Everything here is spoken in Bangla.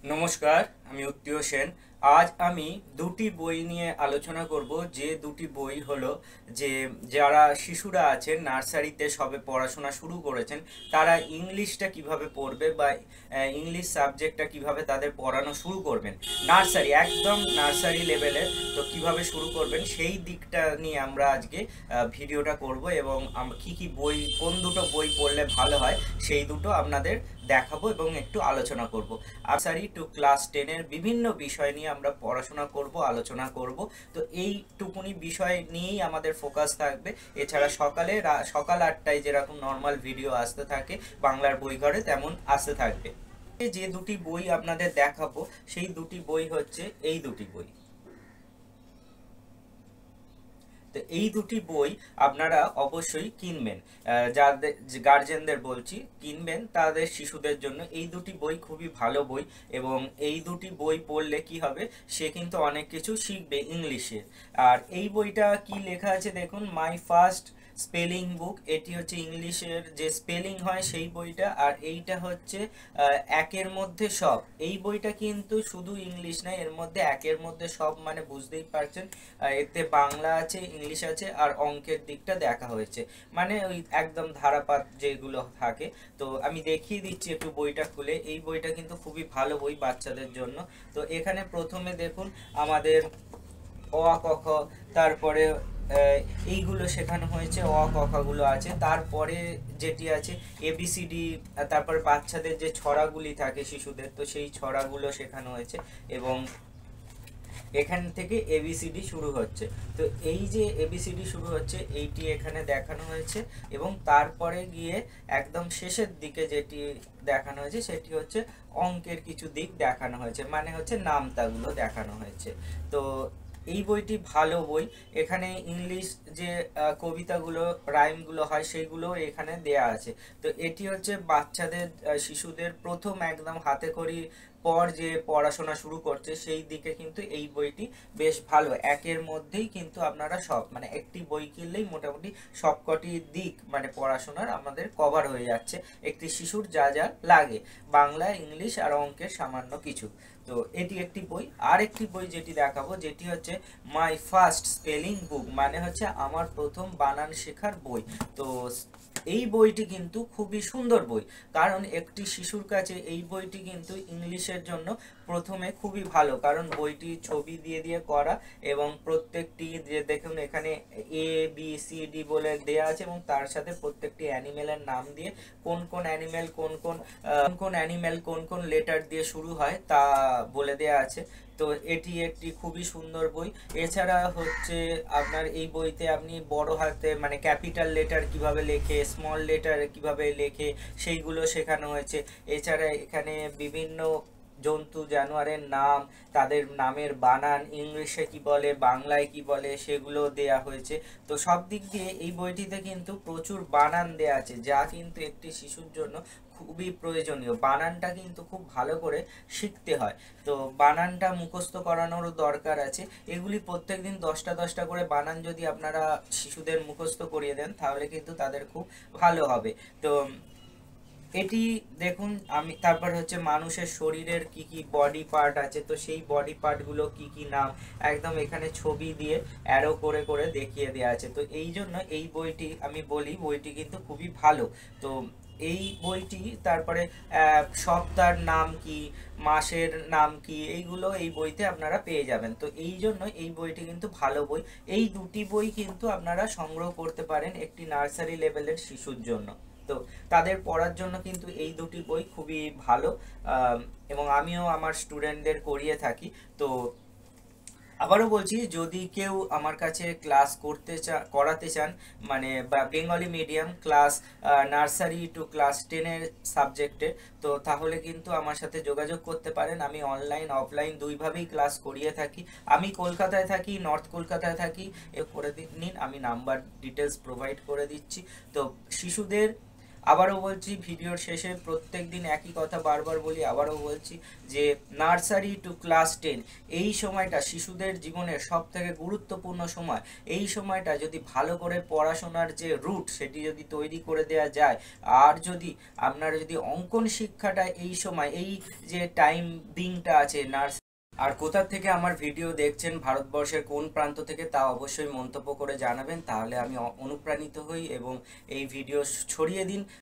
নমস্কার, আমি উত্তীয় সেন। আজ আমি দুটি বই নিয়ে আলোচনা করব। যে দুটি বই হলো যে যারা শিশুরা আছেন নার্সারিতে সবে পড়াশোনা শুরু করেছেন, তারা ইংলিশটা কিভাবে পড়বে বা ইংলিশ সাবজেক্টটা কিভাবে তাদের পড়ানো শুরু করবেন, নার্সারি একদম নার্সারি লেভেলে। তো কিভাবে শুরু করবেন সেই দিকটা নিয়ে আমরা আজকে ভিডিওটা করব, এবং কি কি বই, কোন দুটো বই পড়লে ভালো হয় সেই দুটো আপনাদের দেখাবো এবং একটু আলোচনা করব। নার্সারি টু ক্লাস 10-এর বিভিন্ন বিষয় নিয়ে আমরা পড়াশোনা করব, আলোচনা করব। তো এইটুকুনি বিষয় নিয়েই আমাদের ফোকাস থাকবে। এছাড়া সকাল 8টায় যেরকম নর্মাল ভিডিও আসতে থাকে বাংলার বই ঘরে, তেমন আসতে থাকবে। যে দুটি বই আপনাদের দেখাবো সেই দুটি বই হচ্ছে এই দুটি বই। তো এই দুটি বই আপনারা অবশ্যই কিনবেন। যাদের গার্জেনদের বলছি, কিনবেন তাদের শিশুদের জন্য। এই দুটি বই খুবই ভালো বই, এবং এই দুটি বই পড়লে কি হবে, সে কিন্তু অনেক কিছু শিখবে ইংলিশে। আর এই বইটা কি লেখা আছে দেখুন, মাই ফার্স্ট স্পেলিং বুক। এটি হচ্ছে ইংলিশের যে স্পেলিং হয় সেই বইটা। আর এইটা হচ্ছে একের মধ্যে সব। এই বইটা কিন্তু শুধু ইংলিশ নয়, এর মধ্যে একের মধ্যে সব, মানে বুঝতেই পারছেন। এতে বাংলা আছে, ইংলিশ আছে, আর অঙ্কের দিকটা দেখা হয়েছে, মানে ওই একদম ধারাপাত যেগুলো থাকে। তো আমি দেখিয়ে দিচ্ছি একটু বইটা খুলে। এই বইটা কিন্তু খুবই ভালো বই বাচ্চাদের জন্য। তো এখানে প্রথমে দেখুন আমাদের অ আ ক খ, তারপরে এইগুলো শেখানো হয়েছে, অ আ ক খ গুলো আছে। তারপরে যেটি আছে এবিসিডি, তারপরে বাচ্চাদের যে ছড়াগুলি থাকে শিশুদের, তো সেই ছড়াগুলো শেখানো হয়েছে। এবং এখান থেকে এবিসিডি শুরু হচ্ছে। তো এই যে এবিসিডি শুরু হচ্ছে এইটি এখানে দেখানো হয়েছে, এবং তারপরে গিয়ে একদম শেষের দিকে যেটি দেখানো হয়েছে সেটি হচ্ছে অঙ্কের কিছু দিক দেখানো হয়েছে, মানে হচ্ছে নামতাগুলো দেখানো হয়েছে। তো এই বইটি ভালো বই। এখানে ইংলিশ যে কবিতাগুলো, রাইমগুলো হয় সেইগুলো এখানে দেয়া আছে। তো এটি হচ্ছে বাচ্চাদের, শিশুদের প্রথম একদম হাতে খড়ি পর যে পড়াশোনা শুরু করছে সেই দিকে কিন্তু এই বইটি বেশ ভালো। একের মধ্যেই কিন্তু আপনারা সব, মানে একটি বই কিনলেই মোটামুটি সবকটি দিক মানে পড়াশোনার আমাদের কভার হয়ে যাচ্ছে। একটি শিশুর যা যা লাগে, বাংলা, ইংলিশ আর অঙ্কের সামান্য কিছু। তো এটি একটি বই। আর একটি বই যেটি দেখাবো, যেটি হচ্ছে মাই ফার্স্ট স্পেলিং বুক, মানে হচ্ছে আমার প্রথম বানান শেখার বই। তো এই বইটি কিন্তু খুবই সুন্দর বই, কারণ একটি শিশুর কাছে এই বইটি কিন্তু ইংলিশের জন্য প্রথমে খুবই ভালো, কারণ বইটি ছবি দিয়ে দিয়ে করা, এবং প্রত্যেকটি যে দেখুন এখানে এ বি সি ডি বলে দেয়া আছে, এবং তার সাথে প্রত্যেকটি অ্যানিমেলের নাম দিয়ে কোন কোন অ্যানিমেল কোন কোন লেটার দিয়ে শুরু হয় তা বলে দেয়া আছে। তো এটি একটি খুবই সুন্দর বই। এছাড়া হচ্ছে আপনার এই বইতে আপনি বড় হাতে মানে ক্যাপিটাল লেটার কিভাবে লেখে, স্মল লেটার কিভাবে লেখে সেইগুলো শেখানো হয়েছে। এছাড়া এখানে বিভিন্ন জন্তু জানোয়ারের নাম, তাদের নামের বানান, ইংলিশে কি বলে, বাংলায় কি বলে, সেগুলো দেয়া হয়েছে। তো সব দিক দিয়ে এই বইটিতে কিন্তু প্রচুর বানান দেয়া আছে, যা কিন্তু একটি শিশুর জন্য খুবই প্রয়োজনীয়। বানানটা কিন্তু খুব ভালো করে শিখতে হয়। তো বানানটা মুখস্থ করানোরও দরকার আছে। এগুলি প্রত্যেকদিন 10টা করে বানান যদি আপনারা শিশুদের মুখস্থ করিয়ে দেন, তাহলে কিন্তু তাদের খুব ভালো হবে। তো এটি দেখুন, আমি তারপর হচ্ছে মানুষের শরীরের কি কি বডি পার্ট আছে, তো সেই বডি পার্টগুলো কি কি নাম একদম এখানে ছবি দিয়ে অ্যারো করে করে দেখিয়ে দেওয়া আছে। তো এই জন্য এই বইটি আমি বলি, বইটি কিন্তু খুবই ভালো। তো এই বইটি, তারপরে সপ্তাহের নাম কি, মাসের নাম কি, এইগুলো এই বইতে আপনারা পেয়ে যাবেন। তো এই জন্য এই বইটি কিন্তু ভালো বই। এই দুটি বই কিন্তু আপনারা সংগ্রহ করতে পারেন একটি নার্সারি লেভেলের শিশুর জন্য। তো তাদের পড়ার জন্য কিন্তু এই দুটি বই খুবই ভালো। এবং আমিও আমার স্টুডেন্টদের করিয়ে থাকি। তো আবারও বলছি, যদি কেউ আমার কাছে ক্লাস করাতে চান, মানে Bengali medium class nursery to class 10-এর সাবজেক্টে, তো তাহলে কিন্তু আমার সাথে যোগাযোগ করতে পারেন। আমি অনলাইন অফলাইন দুইভাবেই ক্লাস করিয়ে থাকি। আমি কলকাতায় থাকি, নর্থ কলকাতায় থাকি। করে নিন, আমি নাম্বার ডিটেলস প্রোভাইড করে দিচ্ছি। তো শিশুদের আবারও বলছি, ভিডিওর শেষে প্রত্যেক দিন একই কথা বারবার বলি, আবারও বলছি যে নার্সারি টু ক্লাস 10 এই সময়টা শিশুদের জীবনের সব থেকে গুরুত্বপূর্ণ সময়। এই সময়টা যদি ভালো করে পড়াশোনার যে রুট সেটি যদি তৈরি করে দেওয়া যায়, আর যদি আপনারা যদি অঙ্কন শিক্ষাটা এই সময়, এই যে টাইম বিংটা আছে আর কোথা থেকে আমার ভিডিও দেখছেন, ভারতবর্ষের কোন প্রান্ত থেকে, তা অবশ্যই মন্তব্য করে জানাবেন, তাহলে আমি অনুপ্রাণিত হই এবং এই ভিডিও ছড়িয়ে দিন।